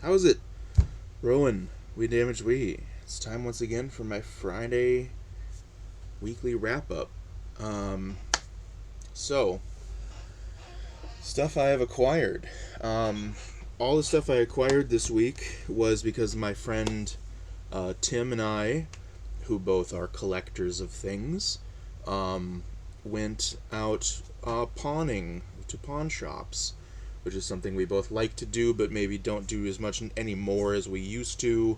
How is it? Rowan, We Damage We. It's time once again for my Friday weekly wrap up. Um, so, stuff I have acquired. Um, all the stuff I acquired this week was because my friend Tim and I, who both are collectors of things, um, went out pawning to pawn shops, which is something we both like to do, but maybe don't do as much anymore as we used to.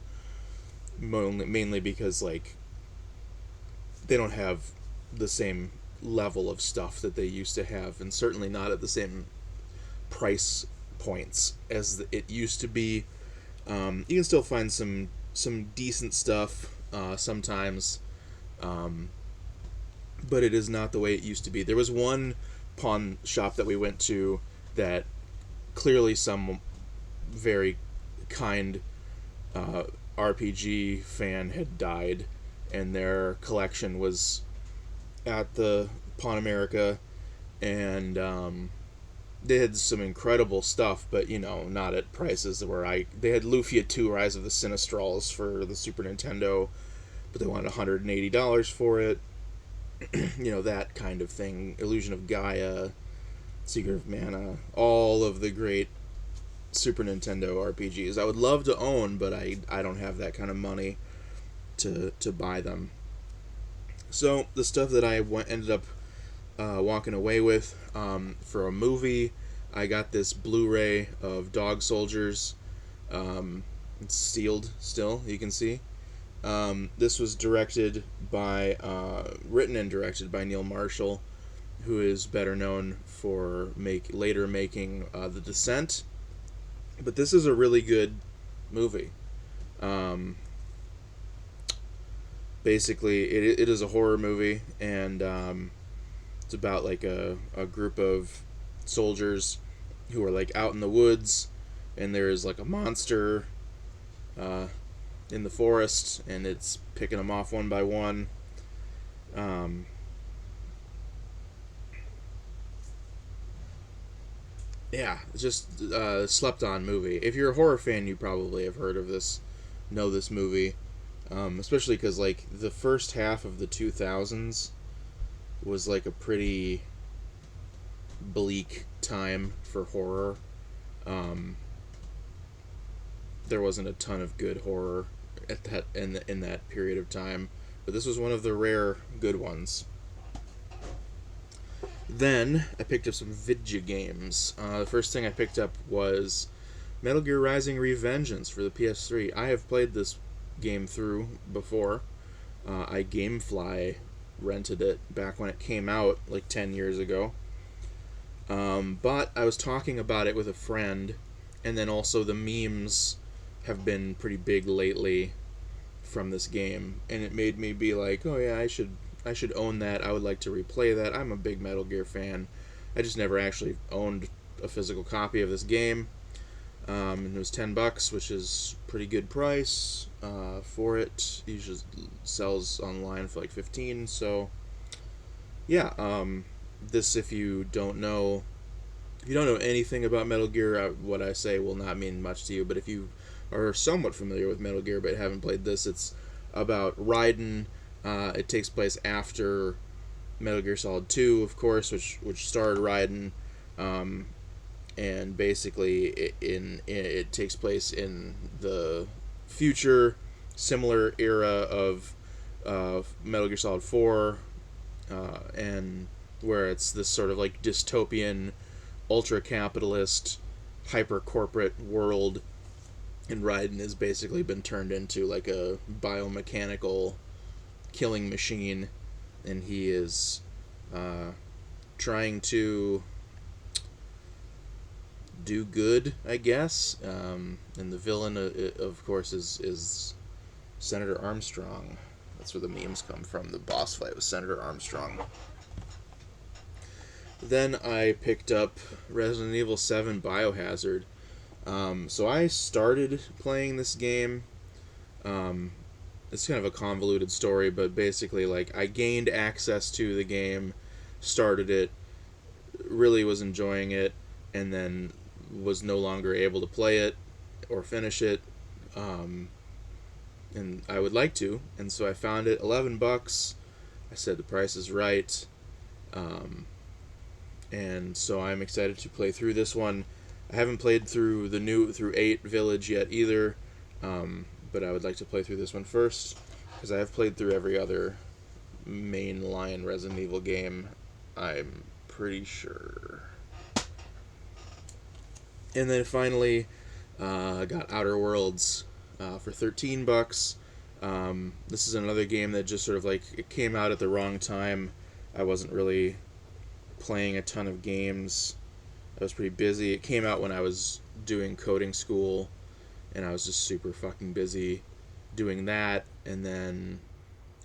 Mainly because they don't have the same level of stuff that they used to have, and certainly not at the same price points as it used to be. You can still find some decent stuff sometimes, um, but it is not the way it used to be. There was one pawn shop that we went to that clearly some very kind uh, RPG fan had died, and their collection was at the Pawn America, and they had some incredible stuff, but not at prices where they had Lufia 2 Rise of the Sinistrals for the Super Nintendo, but they wanted $180 for it. That kind of thing. Illusion of Gaia, Secret of Mana, all of the great Super Nintendo RPGs I would love to own, but I don't have that kind of money to buy them. So the stuff that ended up walking away with for a movie, I got this Blu-ray of Dog Soldiers. It's sealed still, you can see. This was written and directed by Neil Marshall, who is better known for later making The Descent. But this is a really good movie. Um, Basically, it is a horror movie, and it's about like a group of soldiers who are like out in the woods, and there's like a monster uh, in the forest, and it's picking them off one by one. Um, yeah, it's just a slept on movie. If you're a horror fan, you probably have heard of this, know this movie, especially because like the first half of the 2000s was like a pretty bleak time for horror. Um, there wasn't a ton of good horror in that period of time, but this was one of the rare good ones. Then I picked up some video games. The first thing I picked up was Metal Gear Rising: Revengeance for the PS3. I have played this game through before. I GameFly rented it back when it came out, like 10 years ago. But I was talking about it with a friend, and then also the memes have been pretty big lately from this game, and it made me be like, oh yeah, I should own that. I would like to replay that. I'm a big Metal Gear fan. I just never actually owned a physical copy of this game. And it was $10, which is pretty good price for it. It usually sells online for like 15. So yeah, this if you don't know anything about Metal Gear, what I say will not mean much to you. But if you are somewhat familiar with Metal Gear but haven't played this, it's about Raiden. It takes place after Metal Gear Solid 2, of course, which starred Raiden, and basically it takes place in the future, similar era of Metal Gear Solid 4, and where it's this sort of like dystopian, ultra capitalist, hyper corporate world, and Raiden has basically been turned into like a biomechanical killing machine, and he is uh, trying to do good, I guess. And the villain, of course, is Senator Armstrong. That's where the memes come from. The boss fight with Senator Armstrong. Then I picked up Resident Evil 7 Biohazard. So I started playing this game. Um, it's kind of a convoluted story, but basically, like, I gained access to the game, started it, really was enjoying it, and then was no longer able to play it or finish it, um, and I would like to. And so I found it, $11. I said the price is right, um, and so I'm excited to play through this one. I haven't played through through 8 Village yet either, but I would like to play through this one first because I have played through every other mainline Resident Evil game, I'm pretty sure. And then finally, I got Outer Worlds for $13. This is another game that just sort of like it came out at the wrong time. I wasn't really playing a ton of games. I was pretty busy. It came out when I was doing coding school, and I was just super fucking busy doing that. And then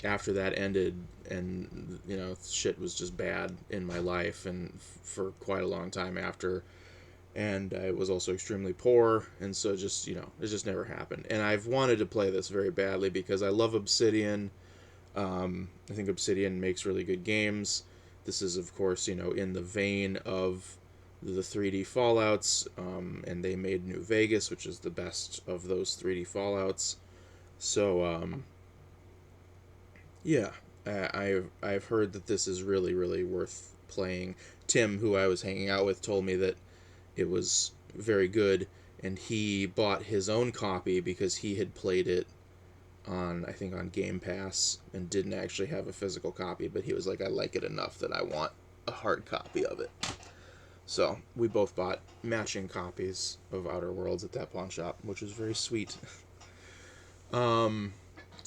after that ended, and shit was just bad in my life, and for quite a long time after. And I was also extremely poor, and so just it just never happened. And I've wanted to play this very badly because I love Obsidian. I think Obsidian makes really good games. This is, of course, in the vein of the 3D Fallouts, and they made New Vegas, which is the best of those 3D Fallouts. So, yeah, I've heard that this is really, really worth playing. Tim, who I was hanging out with, told me that it was very good, and he bought his own copy because he had played it on, I think, on Game Pass and didn't actually have a physical copy, but he was like, I like it enough that I want a hard copy of it. So we both bought matching copies of Outer Worlds at that pawn shop, which was very sweet. So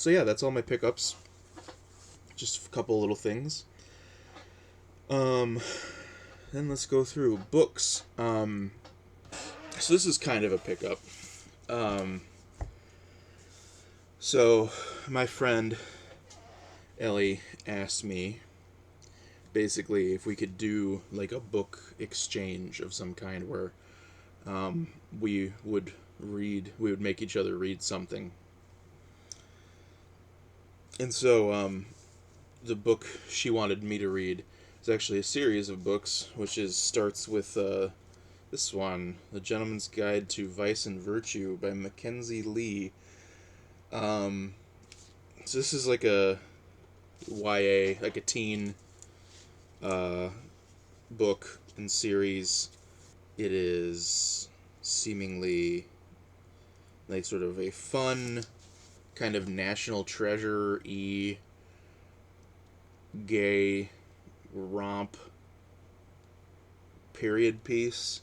yeah, that's all my pickups. Just a couple little things. Then let's go through books. So this is kind of a pickup. So my friend Ellie asked me basically if we could do like a book exchange of some kind where we would make each other read something. And so the book she wanted me to read is actually a series of books, which starts with this one, The Gentleman's Guide to Vice and Virtue by Mackenzie Lee. So this is like a YA, like a teen book and series. It is seemingly like sort of a fun, kind of National Treasure-y, gay romp period piece,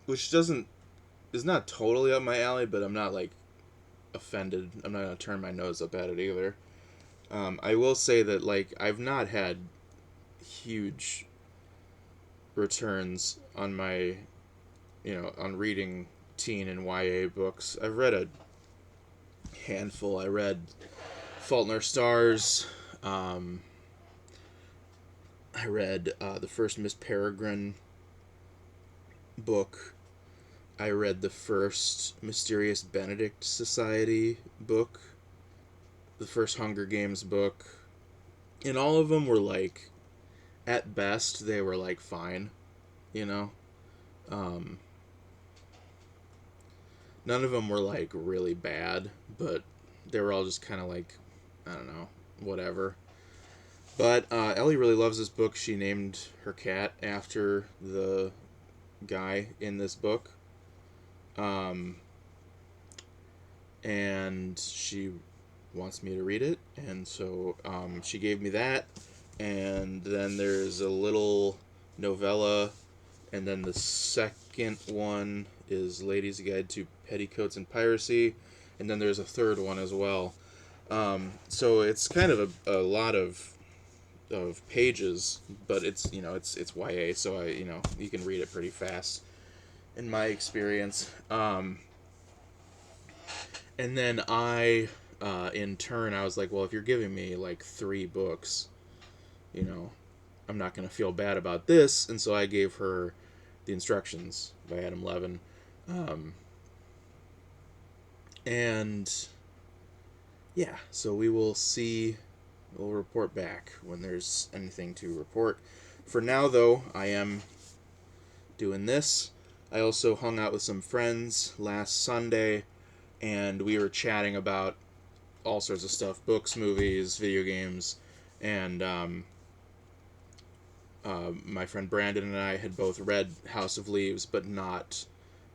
which is not totally up my alley, but I'm not like offended. I'm not gonna turn my nose up at it either. I will say that like I've not had huge returns on my on reading teen and YA books. I've read a handful. I read Fault in Our Stars. I read the first Miss Peregrine book. I read the first Mysterious Benedict Society book. The first Hunger Games book. And all of them were like, at best, they were like fine. None of them were like really bad, but they were all just kind of like, I don't know, whatever. But Ellie really loves this book. She named her cat after the guy in this book. And she wants me to read it, and so she gave me that. And then there's a little novella, and then the second one is Lady's Guide to Petticoats and Piracy, and then there's a third one as well. So it's kind of a lot of pages, but it's it's YA, so you can read it pretty fast, in my experience. And then in turn, I was like, well, if you're giving me like 3 books, I'm not gonna feel bad about this, and so I gave her The Instructions by Adam Levin, and yeah, so we'll report back when there's anything to report. For now, though, I am doing this. I also hung out with some friends last Sunday, and we were chatting about all sorts of stuff: books, movies, video games, and my friend Brandon and I had both read House of Leaves, but not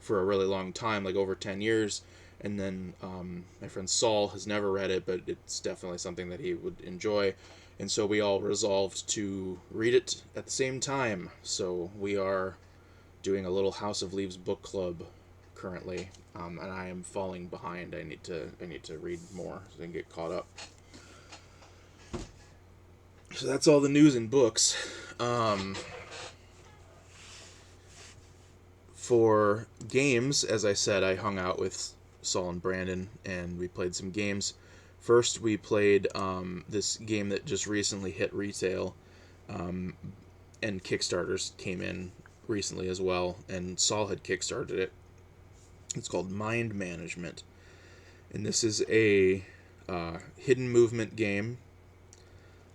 for a really long time, like over 10 years. And then my friend Saul has never read it, but it's definitely something that he would enjoy. And so we all resolved to read it at the same time. So we are doing a little House of Leaves book club currently, and I am falling behind. I need to read more so I can get caught up. So that's all the news in books. For games, as I said, I hung out with Saul and Brandon, and we played some games. First, we played this game that just recently hit retail, and Kickstarters came in recently as well, and Saul had kickstarted it. It's called Mind Management, and this is a hidden movement game,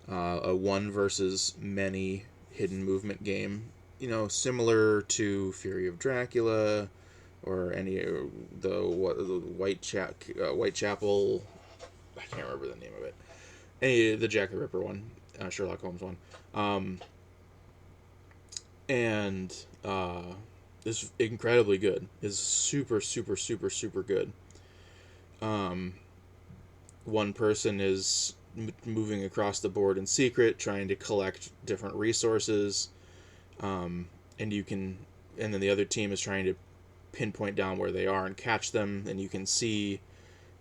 a one versus many hidden movement game. You know, similar to Fury of Dracula, or any the Whitechapel. I can't remember the name of it. The Jack the Ripper one, Sherlock Holmes one, and is incredibly good. Is super super super super good. One person is moving across the board in secret, trying to collect different resources, and then the other team is trying to pinpoint down where they are and catch them, and you can see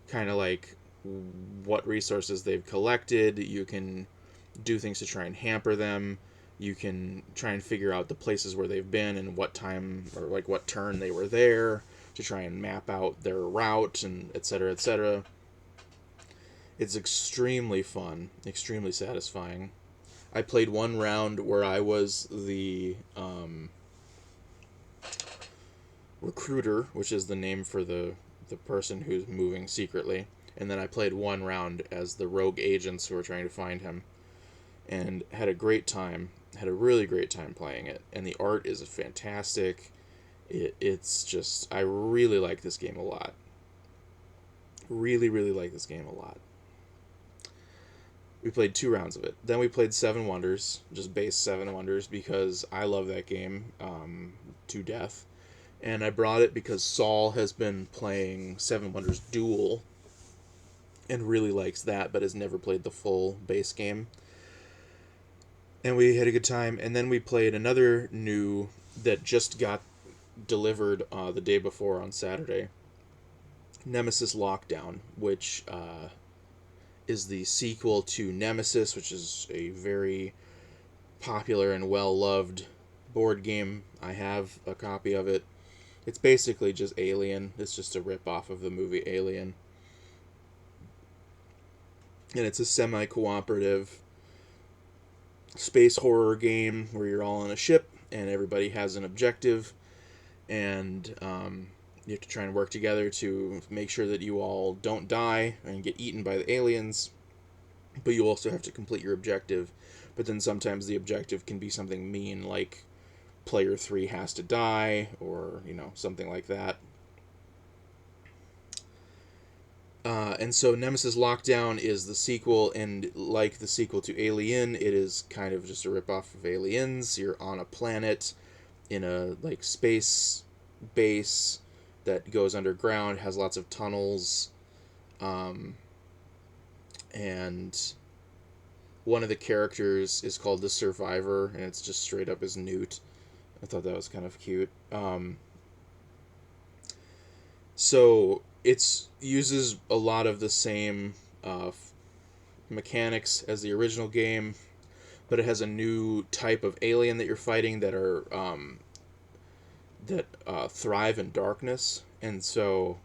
kind of like what resources they've collected. You can do things to try and hamper them. You can try and figure out the places where they've been and what time or like what turn they were there to try and map out their route, and etc. etc. It's extremely fun, extremely satisfying. I played one round where I was the recruiter, which is the name for the person who's moving secretly, and then I played one round as the rogue agents who were trying to find him, and had a great time. Had a really great time playing it, and the art is fantastic. It's just, I really like this game a lot. Really, really like this game a lot. We played 2 rounds of it. Then we played Seven Wonders, just base Seven Wonders, because I love that game to death. And I brought it because Saul has been playing Seven Wonders Duel and really likes that, but has never played the full base game. And we had a good time. And then we played another new that just got delivered the day before on Saturday, Nemesis Lockdown, which is the sequel to Nemesis, which is a very popular and well-loved board game. I have a copy of it. It's basically just Alien. It's just a rip-off of the movie Alien. And it's a semi-cooperative space horror game where you're all on a ship and everybody has an objective, and you have to try and work together to make sure that you all don't die and get eaten by the aliens, but you also have to complete your objective. But then sometimes the objective can be something mean, like player 3 has to die, or, something like that. And so Nemesis Lockdown is the sequel, and like the sequel to Alien, it is kind of just a ripoff of Aliens. You're on a planet in a space base that goes underground, has lots of tunnels, and one of the characters is called the Survivor, and it's just straight up as Newt. I thought that was kind of cute. So it uses a lot of the same mechanics as the original game, but it has a new type of alien that you're fighting that are that thrive in darkness, and so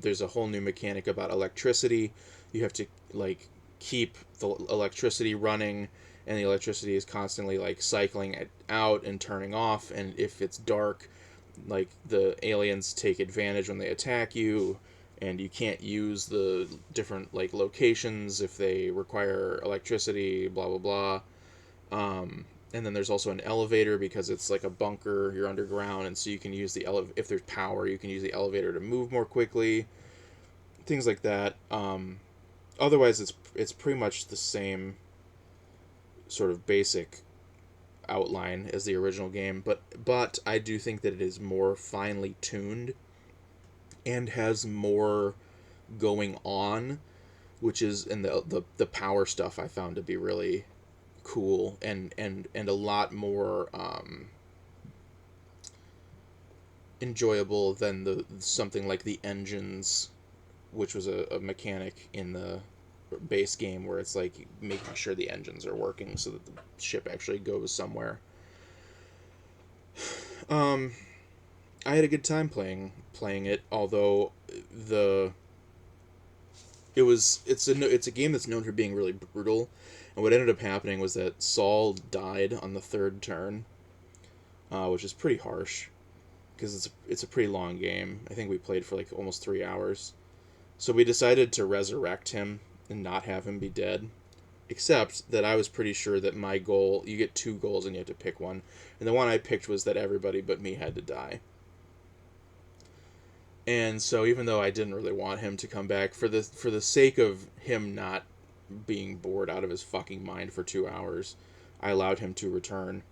there's a whole new mechanic about electricity. You have to keep the electricity running, and the electricity is constantly cycling it out and turning off, and if it's dark, the aliens take advantage when they attack you, and you can't use the different locations if they require electricity, blah blah blah. And then there's also an elevator because it's like a bunker, you're underground, and so you can use the if there's power, you can use the elevator to move more quickly, things like that. Otherwise, it's pretty much the same sort of basic outline as the original game, but I do think that it is more finely tuned and has more going on, which is in the power stuff I found to be really cool and a lot more enjoyable than the something like the engines, which was a mechanic in the base game where it's like making sure the engines are working so that the ship actually goes somewhere. Um, I had a good time playing it, although the it's a game that's known for being really brutal, and what ended up happening was that Saul died on the third turn, which is pretty harsh because it's a pretty long game. I think we played for like almost 3 hours, so we decided to resurrect him and not have him be dead. Except that I was pretty sure that my goal, you get 2 goals and you have to pick one, and the one I picked was that everybody but me had to die. And so even though I didn't really want him to come back, for the sake of him not being bored out of his fucking mind for 2 hours, I allowed him to return,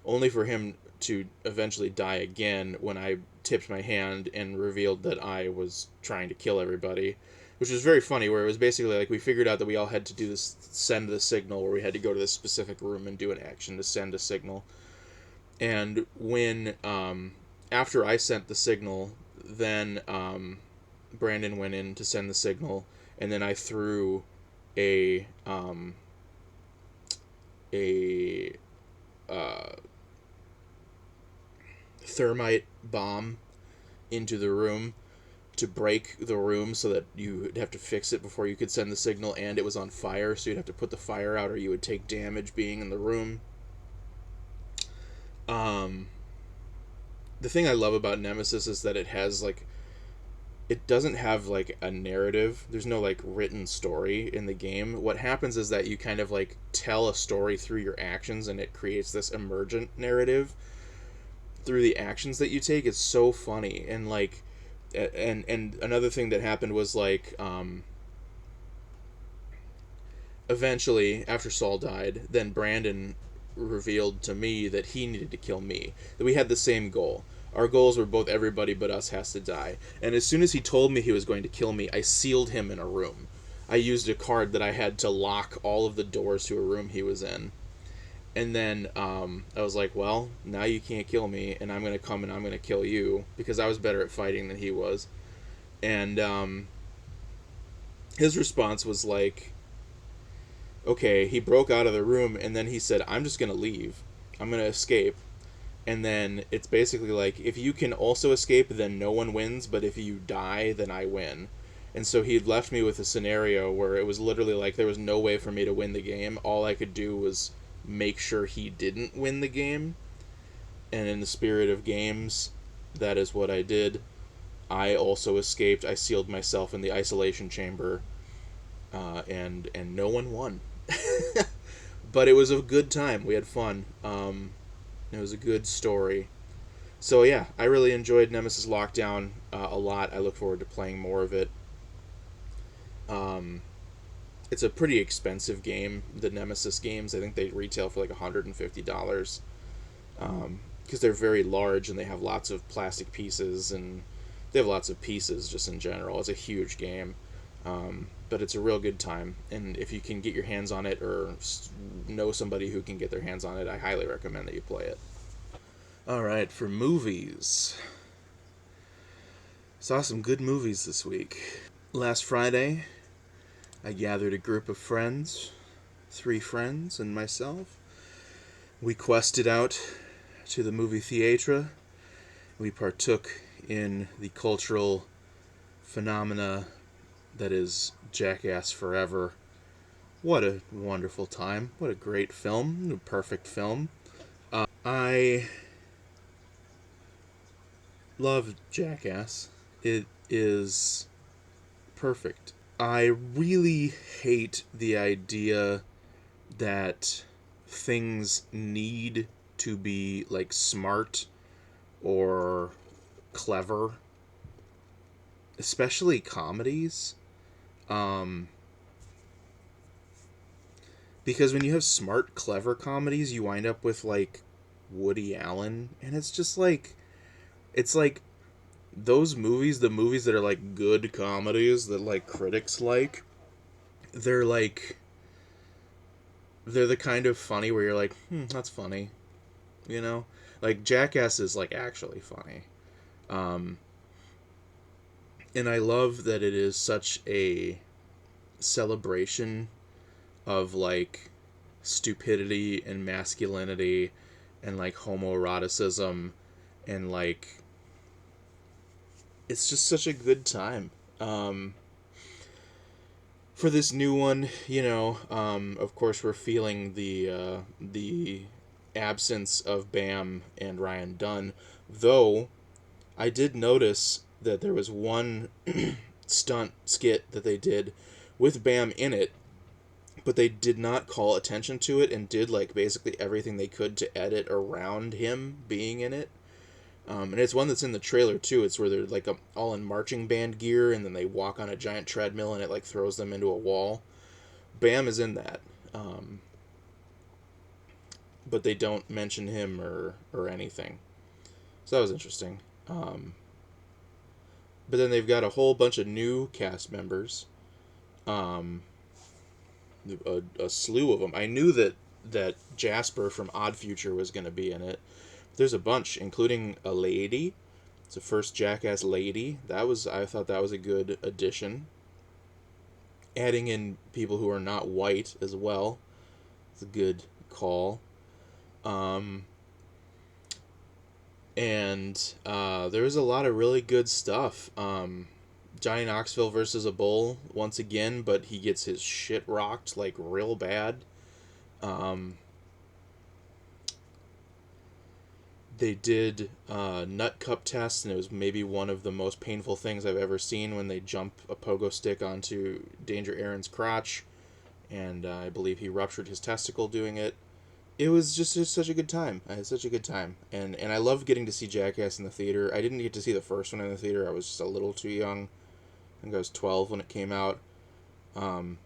only for him to eventually die again when I tipped my hand and revealed that I was trying to kill everybody, which was very funny, where it was basically like we figured out that we all had to do this, send the signal, where we had to go to this specific room and do an action to send a signal. And when after I sent the signal, then Brandon went in to send the signal, and then I threw a a uh, thermite bomb into the room to break the room so that you would have to fix it before you could send the signal, and it was on fire, so you'd have to put the fire out or you would take damage being in the room. Um, the thing I love about Nemesis is that it has like it doesn't have like a narrative. There's no like written story in the game. What happens is that you kind of like tell a story through your actions, and it creates this emergent narrative through the actions that you take. It's so funny. And like and another thing that happened was like eventually after Saul died, then Brandon revealed to me that he needed to kill me. That we had the same goal. Our goals were both everybody but us has to die. And as soon as he told me he was going to kill me, I sealed him in a room. I used a card that I had to lock all of the doors to a room he was in. And then I was like, well, now you can't kill me, and I'm going to come and I'm going to kill you, because I was better at fighting than he was. And his response was like, okay, he broke out of the room, and then he said, I'm just going to leave. I'm going to escape. And then it's basically like, if you can also escape, then no one wins, but if you die, then I win. And so he left me with a scenario where it was literally like there was no way for me to win the game. All I could do was make sure he didn't win the game. And in the spirit of games, that is what I did. I also escaped. I sealed myself in the isolation chamber, and no one won. But it was a good time. We had fun. It was a good story. So yeah, I really enjoyed Nemesis Lockdown a lot. I look forward to playing more of it. Um, it's a pretty expensive game. The Nemesis games, I think they retail for like $150, because they're very large and they have lots of plastic pieces, and they have lots of pieces just in general. It's a huge game. But it's a real good time, and if you can get your hands on it or know somebody who can get their hands on it, I highly recommend that you play it. All right, for movies, saw some good movies this week. Last Friday, I gathered a group of friends, 3 friends and myself. We quested out to the movie theatre. We partook in the cultural phenomena that is Jackass Forever. What a wonderful time. What a great film. A perfect film. I love Jackass. It is perfect. I really hate the idea that things need to be like smart or clever, especially comedies. Um, because when you have smart, clever comedies, you wind up with like Woody Allen, and it's like those movies, the movies that are like good comedies that like critics like, they're like they're the kind of funny where you're like, that's funny, you know? Like Jackass is like actually funny. Um, and I love that it is such a celebration of like stupidity and masculinity and like homoeroticism and like it's just such a good time. For this new one, of course we're feeling the absence of Bam and Ryan Dunn, though I did notice that there was one stunt skit that they did with Bam in it, but they did not call attention to it and did like basically everything they could to edit around him being in it. And it's one that's in the trailer too. It's where they're like all in marching band gear, and then they walk on a giant treadmill, and it like throws them into a wall. Bam is in that, um, but they don't mention him or anything. So that was interesting. But then they've got a whole bunch of new cast members, um, a slew of them. I knew that Jasper from Odd Future was going to be in it. There's a bunch, including a lady. It's the first Jackass lady. I thought that was a good addition. Adding in people who are not white as well. It's a good call. Um, and there was a lot of really good stuff. Johnny Knoxville versus a bull once again, but he gets his shit rocked like real bad. Um, they did nut cup tests, and it was maybe one of the most painful things I've ever seen when they jump a pogo stick onto Danger Aaron's crotch, and I believe he ruptured his testicle doing it. It was just such a good time. I had such a good time, and I loved getting to see Jackass in the theater. I didn't get to see the first one in the theater. I was just a little too young. I think I was 12 when it came out. Um,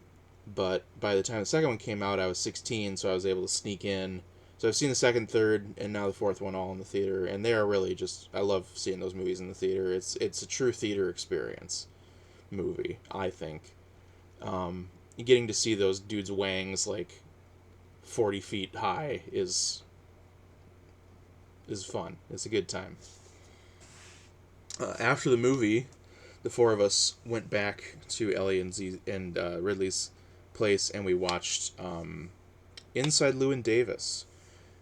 but by the time the second one came out, I was 16, so I was able to sneak in. So I've seen the second, third, and now the fourth one all in the theater, and they are really just, I love seeing those movies in the theater. It's a true theater experience movie, I think. Getting to see those dudes' wangs like 40 feet high is fun. It's a good time. After the movie, the four of us went back to Ellie and Ridley's place, and we watched Inside Llewyn Davis,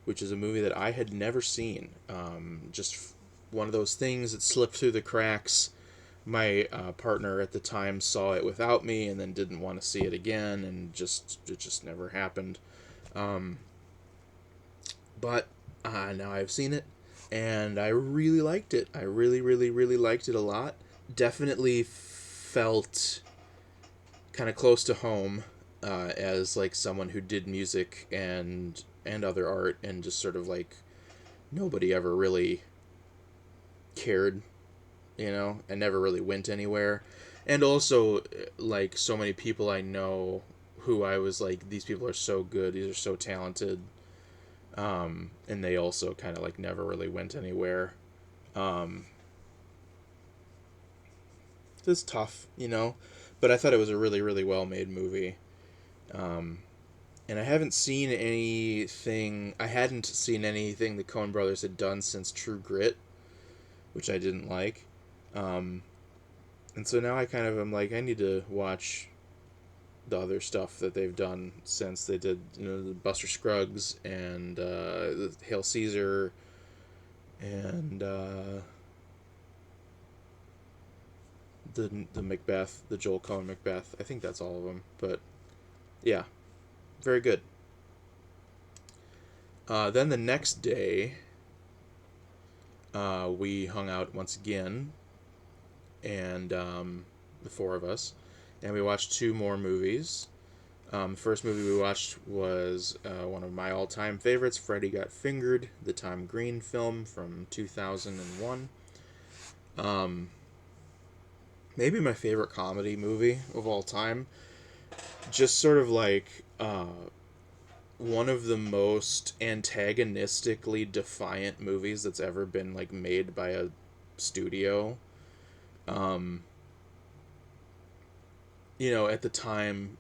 which is a movie that I had never seen. Just one of those things that slipped through the cracks. My partner at the time saw it without me, and then didn't want to see it again, and it just never happened. Um, but now I've seen it, and I really liked it. I really, really, really liked it a lot. Definitely felt kind of close to home as like someone who did music and other art, and just sort of like nobody ever really cared, and never really went anywhere. And also, like, so many people I know who I was like, these people are so good, these are so talented, and they also kind of like never really went anywhere. Um, it's tough, but I thought it was a really, really well made movie. Um, and I hadn't seen anything the Coen brothers had done since True Grit, which I didn't like. Um, and so now I kind of am like, I need to watch the other stuff that they've done since they did, the Buster Scruggs and Hail Caesar and the Macbeth, the Joel Coen Macbeth. I think that's all of them, but yeah, very good. Then the next day, we hung out once again, and the four of us, and we watched two more movies. The first movie we watched was one of my all-time favorites, Freddy Got Fingered, the Tom Green film from 2001. Um, Maybe my favorite comedy movie of all time. Just sort of like one of the most antagonistically defiant movies that's ever been like made by a studio. Um, at the time,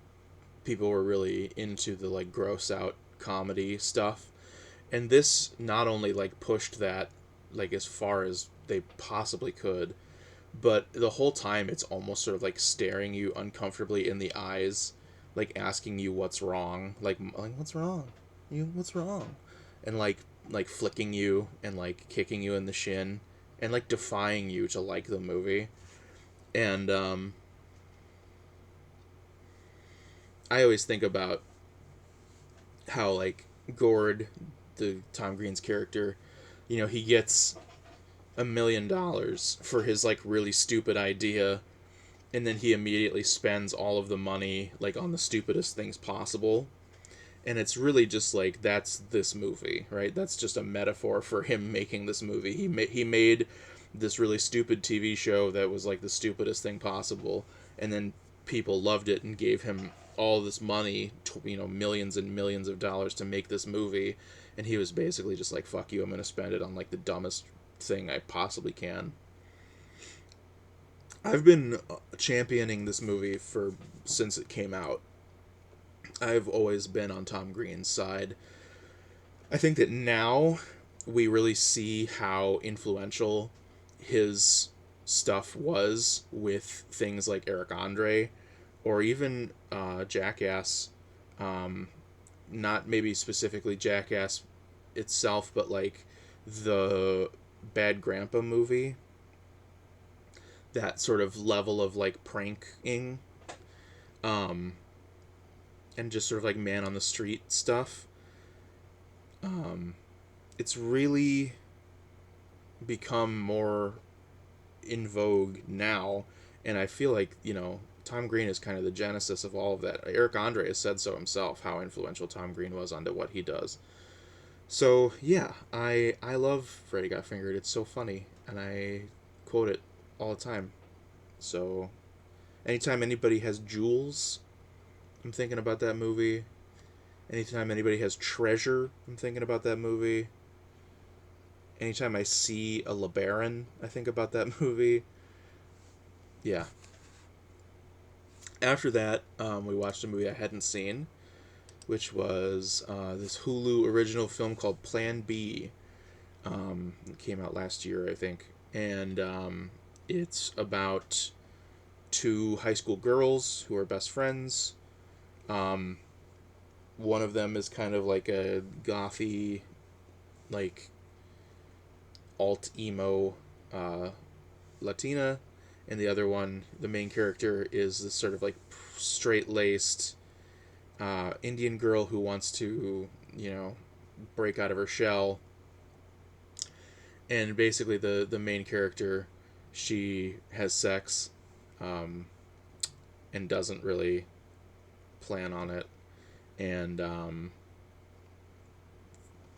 people were really into the like gross out comedy stuff, and this not only like pushed that like as far as they possibly could, but the whole time it's almost sort of like staring you uncomfortably in the eyes, like asking you what's wrong, like what's wrong, what's wrong, and like flicking you and like kicking you in the shin, and like defying you to like the movie. And I always think about how like Gord, the Tom Green's character, he gets $1 million for his like really stupid idea, and then he immediately spends all of the money like on the stupidest things possible. And it's really just like that's this movie, right? That's just a metaphor for him making this movie. He made this really stupid TV show that was like the stupidest thing possible, and then people loved it and gave him all this money, millions and millions of dollars to make this movie, and he was basically just like, fuck you, I'm going to spend it on like the dumbest thing I possibly can. I've been championing this movie for since it came out. I've always been on Tom Green's side. I think that now we really see how influential his stuff was with things like Eric Andre, or even Jackass. Um, Not maybe specifically Jackass itself, but like the Bad Grandpa movie. That sort of level of like pranking, um, and just sort of like man on the street stuff. Um, it's really become more in vogue now, and I feel like Tom Green is kind of the genesis of all of that. Eric Andre has said so himself, how influential Tom Green was onto what he does. So yeah, I love Freddy Got Fingered. It's so funny, and I quote it all the time. So anytime anybody has jewels, I'm thinking about that movie. Anytime anybody has treasure, I'm thinking about that movie. Anytime I see a LeBaron, I think about that movie. Yeah. After that, we watched a movie I hadn't seen, which was this Hulu original film called Plan B. It came out last year, I think. And it's about two high school girls who are best friends. Um, One of them is kind of like a gothy, like alt emo uh, Latina, and the other one, the main character, is this sort of like straight laced Indian girl who wants to, break out of her shell. And basically, the main character, she has sex, um, and doesn't really plan on it, and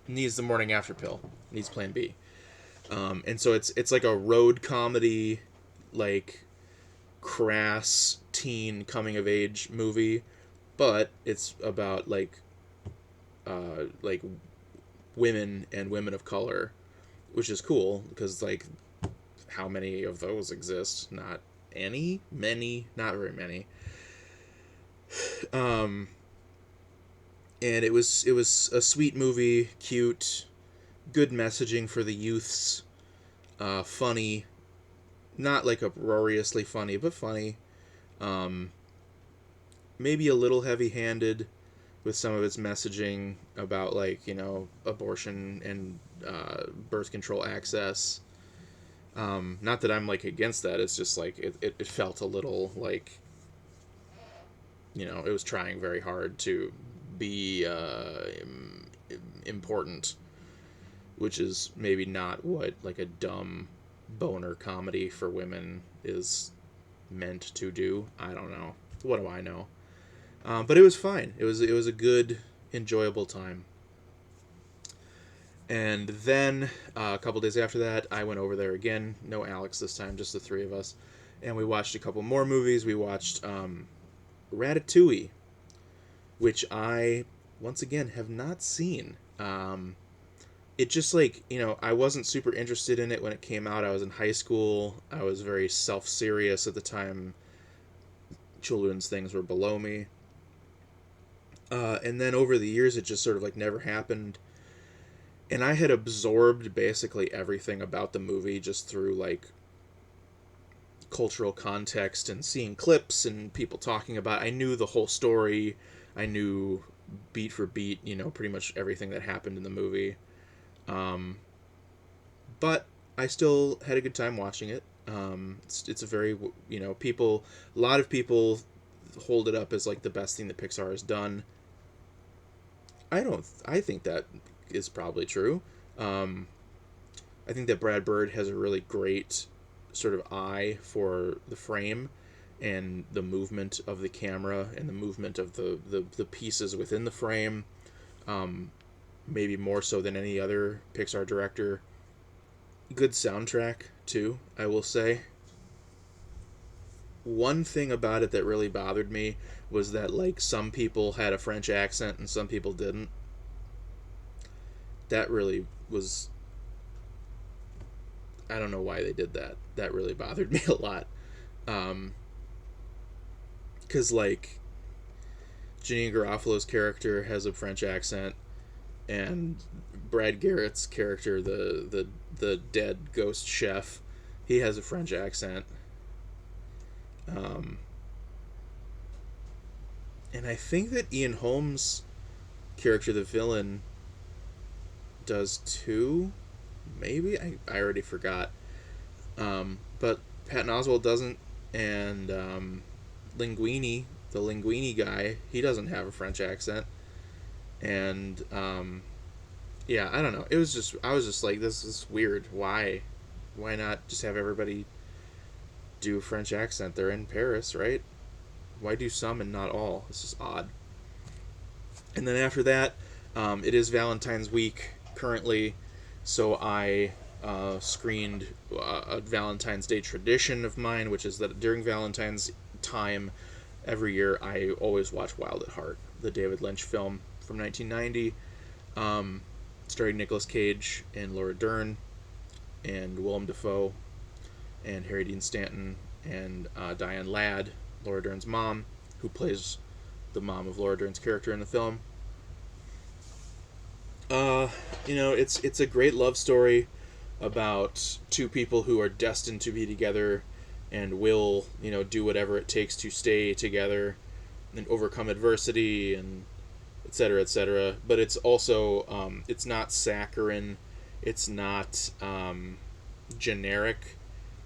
needs the morning after pill, needs Plan B. And so it's like a road comedy, like crass teen coming of age movie, but it's about like women and women of color, which is cool because like how many of those exist? Not any, many, not very many. Um, and it was a sweet movie, cute, good messaging for the youths, funny, not like uproariously funny, but funny. Um, Maybe a little heavy-handed with some of its messaging about like abortion and birth control access. Not that I'm like against that. It's just like it felt a little like it was trying very hard to be important, which is maybe not what like a dumb boner comedy for women is meant to do. I don't know. What do I know? But it was fine. It was a good, enjoyable time. And then a couple days after that, I went over there again. No Alex this time, just the three of us. And we watched a couple more movies. We watched Ratatouille, which I, once again, have not seen. It just, like, I wasn't super interested in it when it came out. I was in high school. I was very self-serious at the time. Children's things were below me. And then over the years, it just sort of, like, never happened. And I had absorbed basically everything about the movie just through, like, cultural context and seeing clips and people talking about it. I knew the whole story. I knew beat for beat, pretty much everything that happened in the movie. But I still had a good time watching it. It's a very, a lot of people hold it up as, like, the best thing that Pixar has done. I think that is probably true. I think that Brad Bird has a really great sort of eye for the frame and the movement of the camera and the movement of the pieces within the frame. Maybe more so than any other Pixar director. Good soundtrack, too, I will say. One thing about it that really bothered me was that, like, some people had a French accent and some people didn't. That really was... I don't know why they did that. That really bothered me a lot. Because, like, Janeane Garofalo's character has a French accent, and Brad Garrett's character, the dead ghost chef, he has a French accent. And I think that Ian Holmes' character, the villain, does too. Maybe? I already forgot. But Patton Oswalt doesn't, and Linguini, the Linguini guy, he doesn't have a French accent. And yeah, I don't know. I was just like, this is weird. Why not just have everybody do a French accent? They're in Paris, right? Why do some and not all? This is odd. And then after that, it is Valentine's week currently, so I screened a Valentine's Day tradition of mine, which is that during Valentine's time every year I always watch Wild at Heart, the David Lynch film from 1990, starring Nicolas Cage and Laura Dern and Willem Dafoe and Harry Dean Stanton and Diane Ladd, Laura Dern's mom, who plays the mom of Laura Dern's character in the film. It's a great love story about two people who are destined to be together and will, do whatever it takes to stay together and overcome adversity and et cetera, et cetera. But it's also, it's not saccharine. It's not generic.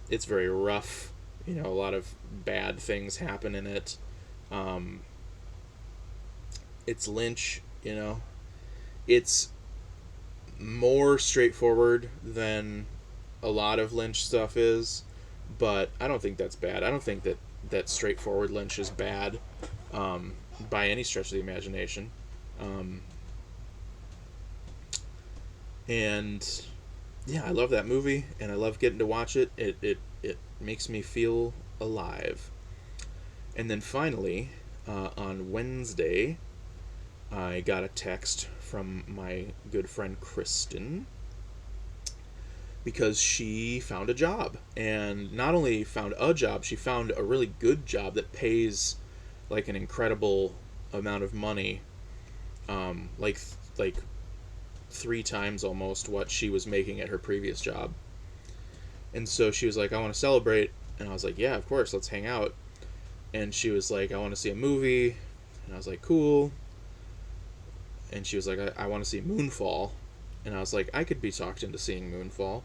It's very rough. A lot of bad things happen in it. It's Lynch, It's more straightforward than a lot of Lynch stuff is, but I don't think that's bad. I don't think that straightforward Lynch is bad by any stretch of the imagination. And yeah, I love that movie, and I love getting to watch it. It makes me feel alive. And then finally, on Wednesday, I got a text from my good friend Kristen because she found a job. And not only found a job, she found a really good job that pays like an incredible amount of money, like 3 times almost what she was making at her previous job. And so she was like, I want to celebrate. And I was like, yeah, of course, let's hang out. And she was like, I want to see a movie. And I was like, cool. And she was like, I want to see Moonfall. And I was like, I could be talked into seeing Moonfall.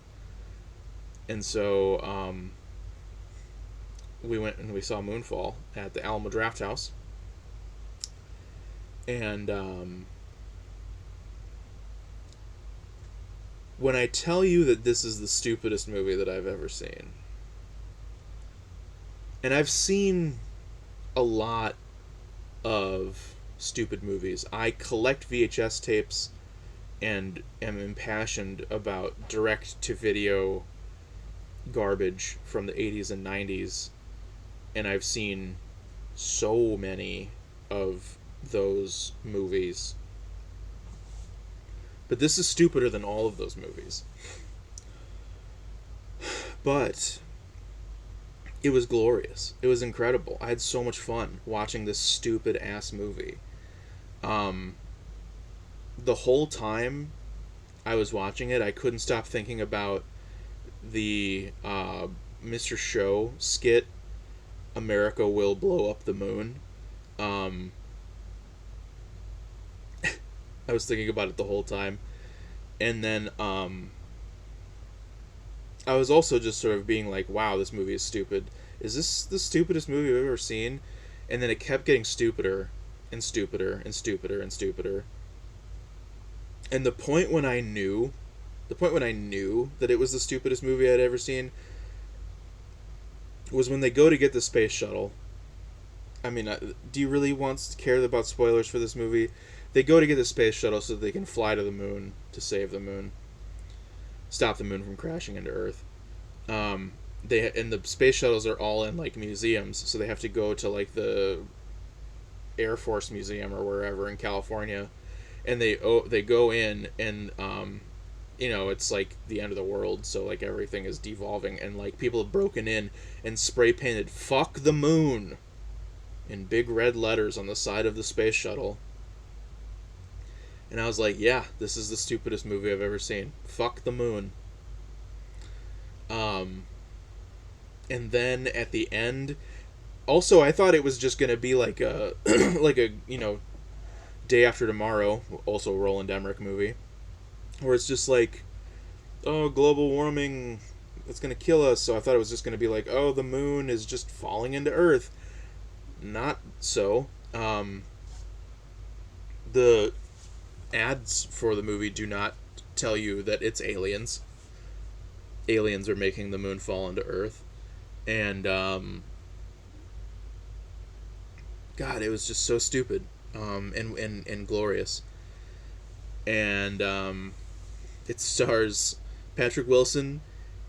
And so we went and we saw Moonfall at the Alamo Drafthouse. And when I tell you that this is the stupidest movie that I've ever seen, and I've seen a lot of stupid movies. I collect VHS tapes and am impassioned about direct to video garbage from the 80s and 90s, and I've seen so many of those movies. But this is stupider than all of those movies. But it was glorious. It was incredible. I had so much fun watching this stupid ass movie. Um, the whole time I was watching it, I couldn't stop thinking about the Mr. Show skit, America Will Blow Up the Moon. Um, I was thinking about it the whole time. And then I was also just sort of being like, wow, this movie is stupid. Is this the stupidest movie I've ever seen? And then it kept getting stupider and stupider and stupider and stupider. And the point when I knew that it was the stupidest movie I'd ever seen was when they go to get the space shuttle. I mean, do you really want to care about spoilers for this movie? They go to get the space shuttle so that they can fly to the moon to save the moon, stop the moon from crashing into Earth. They and the space shuttles are all in like museums, so they have to go to like the Air Force Museum or wherever in California, and they go in and it's like the end of the world, so like everything is devolving, and like people have broken in and spray painted "fuck the moon" in big red letters on the side of the space shuttle. And I was like, yeah, this is the stupidest movie I've ever seen. Fuck the moon. Um, and then at the end, also I thought it was just gonna be like a like a Day After Tomorrow, also a Roland Emmerich movie, where it's just like, oh, global warming, it's gonna kill us. So I thought it was just gonna be like, oh, the moon is just falling into Earth. Not so. The ads for the movie do not tell you that it's aliens. Aliens are making the moon fall into Earth, and God, it was just so stupid, and glorious. And it stars Patrick Wilson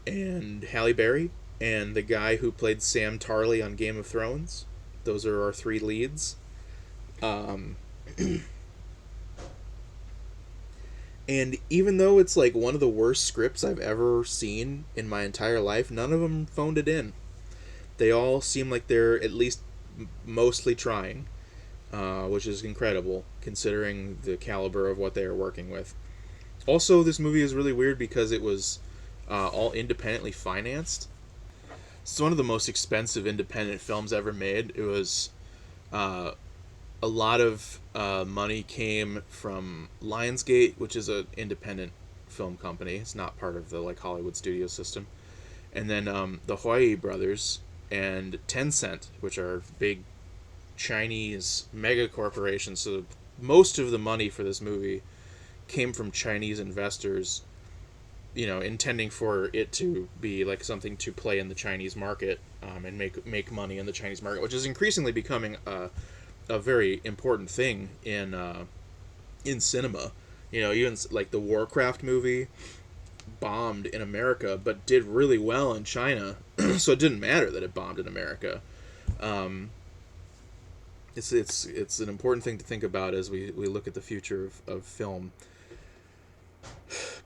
and Halle Berry and the guy who played Sam Tarly on Game of Thrones. Those are our three leads. Um, and even though it's like one of the worst scripts I've ever seen in my entire life, none of them phoned it in. They all seem like they're at least mostly trying, which is incredible considering the caliber of what they are working with. Also, this movie is really weird because it was all independently financed. It's one of the most expensive independent films ever made. It was uh, a lot of money came from Lionsgate, which is an independent film company. It's not part of the like Hollywood studio system. And then the Huayi brothers and Tencent, which are big Chinese mega corporations. So most of the money for this movie came from Chinese investors, intending for it to be like something to play in the Chinese market, and make money in the Chinese market, which is increasingly becoming a very important thing in cinema. Even like the Warcraft movie bombed in America, but did really well in China, so it didn't matter that it bombed in America. Um, it's an important thing to think about as we look at the future of film.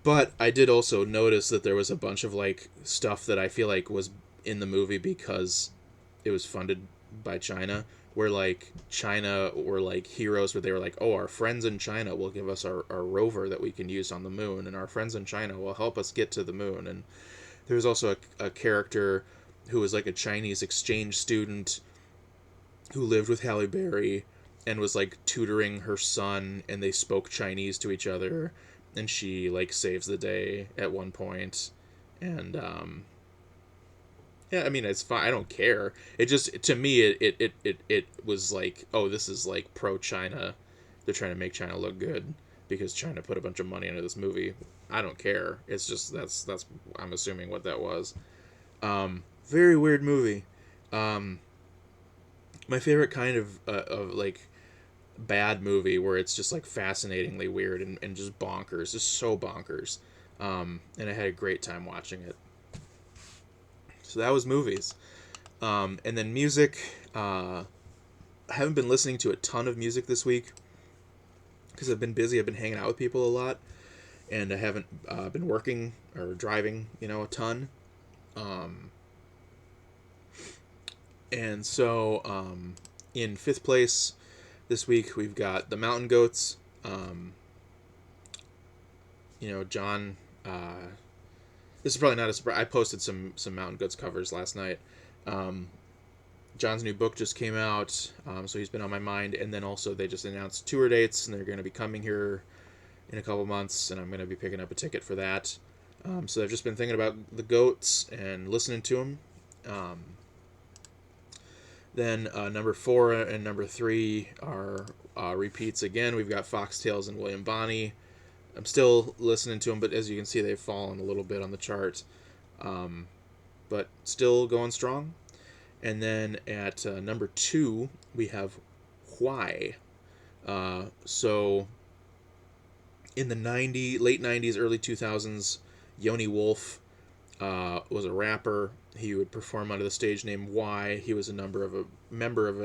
But I did also notice that there was a bunch of like stuff that I feel like was in the movie because it was funded by China, where like China were like heroes, where they were like, oh, our friends in China will give us our rover that we can use on the moon, and our friends in China will help us get to the moon. And there was also a character who was like a Chinese exchange student who lived with Halle Berry and was like tutoring her son, and they spoke Chinese to each other, and she like saves the day at one point. And yeah, I mean, it's fine. I don't care. It just, to me, it was like, oh, this is like pro China. They're trying to make China look good because China put a bunch of money into this movie. I don't care. It's just that's I'm assuming what that was. Very weird movie. My favorite kind of like bad movie where it's just like fascinatingly weird and just bonkers, just so bonkers. And I had a great time watching it. So that was movies. And then music. I haven't been listening to a ton of music this week because I've been busy. I've been hanging out with people a lot, and I haven't been working or driving, a ton. Um, and so, in fifth place this week, we've got the Mountain Goats. John. This is probably not a surprise. I posted some Mountain Goats covers last night. John's new book just came out, so he's been on my mind. And then also they just announced tour dates, and they're going to be coming here in a couple months, and I'm going to be picking up a ticket for that. So I've just been thinking about the Goats and listening to them. Then number 4 and number 3 are repeats again. We've got Foxtails and William Bonney. I'm still listening to them, but as you can see, they've fallen a little bit on the chart. But still going strong. And then at number 2, we have Why. So in the late 90s, early 2000s, Yoni Wolf was a rapper. He would perform under the stage name Why. He was a member of a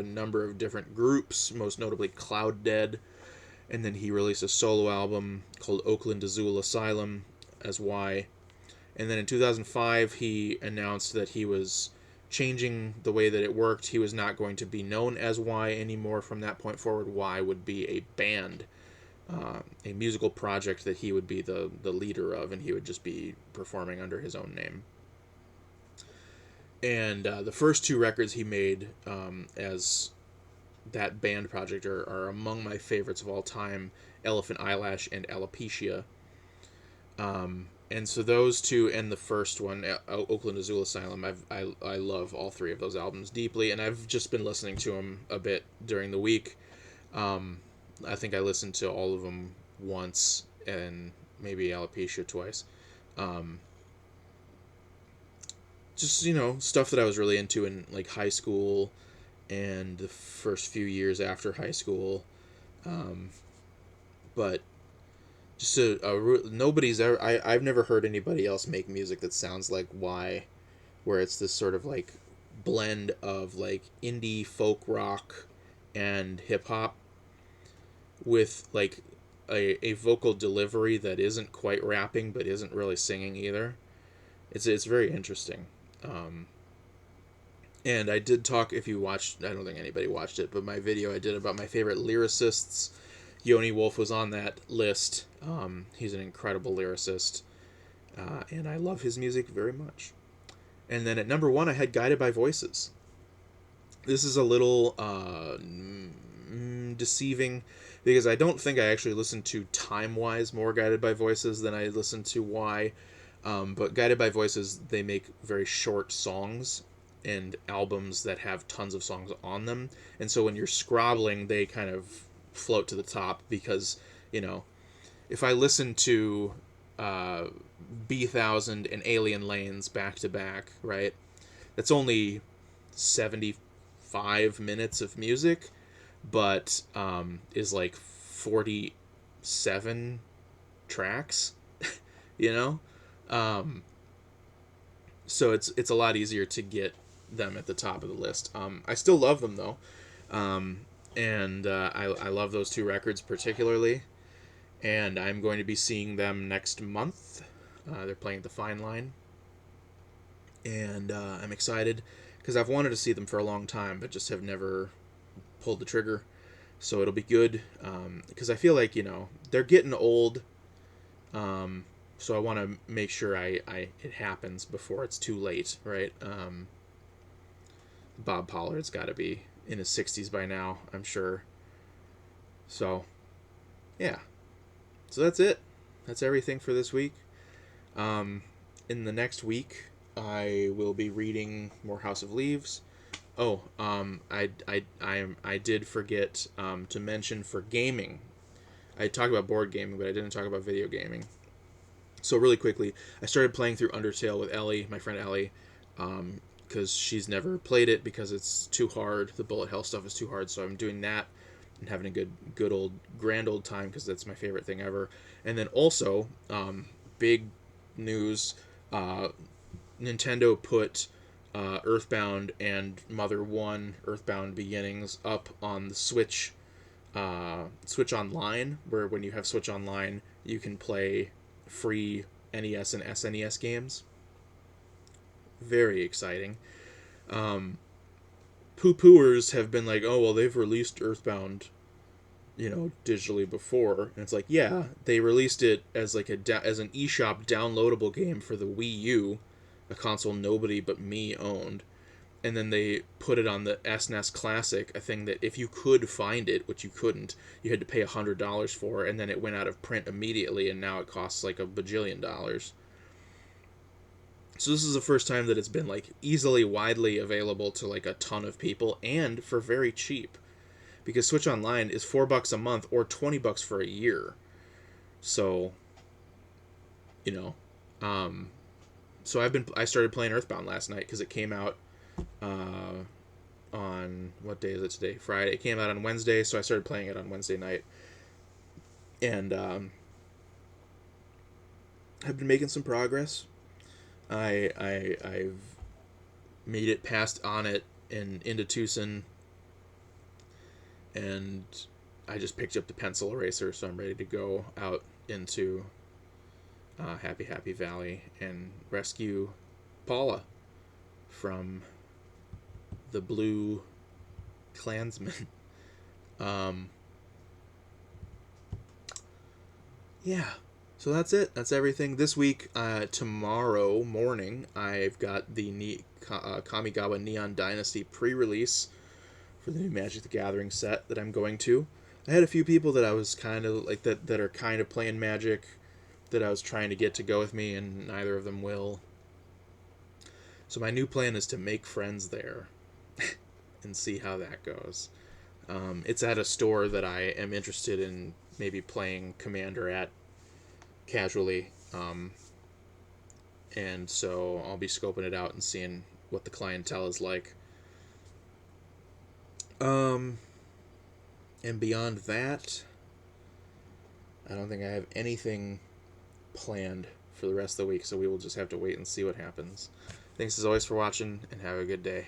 number of different groups, most notably Cloud Dead. And then he released a solo album called Oakland Azul Asylum as Why. And then in 2005, he announced that he was changing the way that it worked. He was not going to be known as Why anymore. From that point forward, Why would be a band, a musical project that he would be the leader of, and he would just be performing under his own name. And the first 2 records he made as that band project are among my favorites of all time, Elephant Eyelash and Alopecia. And so those 2 and the first one, Oakland Azul Asylum, I love all 3 of those albums deeply, and I've just been listening to them a bit during the week. I think I listened to all of them once, and maybe Alopecia twice. Just, stuff that I was really into in like high school and the first few years after high school. But just nobody's ever, I've never heard anybody else make music that sounds like Why, where it's this sort of like blend of like indie folk rock and hip hop with like a vocal delivery that isn't quite rapping but isn't really singing either. It's very interesting. And I did talk, if you watched, I don't think anybody watched it, but my video I did about my favorite lyricists, Yoni Wolf was on that list. He's an incredible lyricist, and I love his music very much. And then at number 1, I had Guided by Voices. This is a little deceiving, because I don't think I actually listened to time-wise more Guided by Voices than I listened to Why. But Guided by Voices, they make very short songs and albums that have tons of songs on them. And so when you're scrobbling, they kind of float to the top because, if I listen to B1000 and Alien Lanes back to back, right, that's only 75 minutes of music, but is like 47 tracks, so it's a lot easier to get them at the top of the list. I still love them though, and I love those 2 records particularly, and I'm going to be seeing them next month. They're playing at the Fine Line, and I'm excited because I've wanted to see them for a long time, but just have never pulled the trigger. So it'll be good because I feel like they're getting old. So I want to make sure it happens before it's too late, right? Bob Pollard's got to be in his 60s by now, I'm sure. So, yeah. So that's it. That's everything for this week. In the next week, I will be reading more House of Leaves. Oh, I did forget to mention for gaming. I talked about board gaming, but I didn't talk about video gaming. So really quickly, I started playing through Undertale with Ellie, my friend Ellie, because she's never played it because it's too hard. The bullet hell stuff is too hard, so I'm doing that. and having a good old grand old time because that's my favorite thing ever. And then also, big news, uh, Nintendo put Earthbound and Mother 1 Earthbound Beginnings up on the Switch Online, where when you have Switch Online, you can play free NES and SNES games. Very exciting. Um, Poo-pooers have been like, oh, well, they've released Earthbound, digitally before. And it's like, yeah, they released it as like as an eShop downloadable game for the Wii U, a console nobody but me owned. And then they put it on the SNES Classic, a thing that if you could find it, which you couldn't, you had to pay $100 for, and then it went out of print immediately, and now it costs like a bajillion dollars. So this is the first time that it's been like easily widely available to like a ton of people and for very cheap, because Switch Online is $4 a month or $20 for a year. So, you know, um, so I started playing Earthbound last night because it came out uh, on what day is it today? Friday. It came out on Wednesday, so I started playing it on Wednesday night, and I've been making some progress. I've made it past on it and into Tucson, and I just picked up the pencil eraser, so I'm ready to go out into Happy Valley and rescue Paula from the Blue Klansman. Um, yeah, so that's it. That's everything this week. Tomorrow morning, I've got the Kamigawa Neon Dynasty pre-release for the new Magic the Gathering set that I'm going to. I had a few people that I was kind of like that are kind of playing Magic that I was trying to get to go with me, and neither of them will. So my new plan is to make friends there and see how that goes. It's at a store that I am interested in maybe playing Commander at casually, and so I'll be scoping it out and seeing what the clientele is like. Um, and beyond that, I don't think I have anything planned for the rest of the week, so we will just have to wait and see what happens. Thanks as always for watching, and have a good day.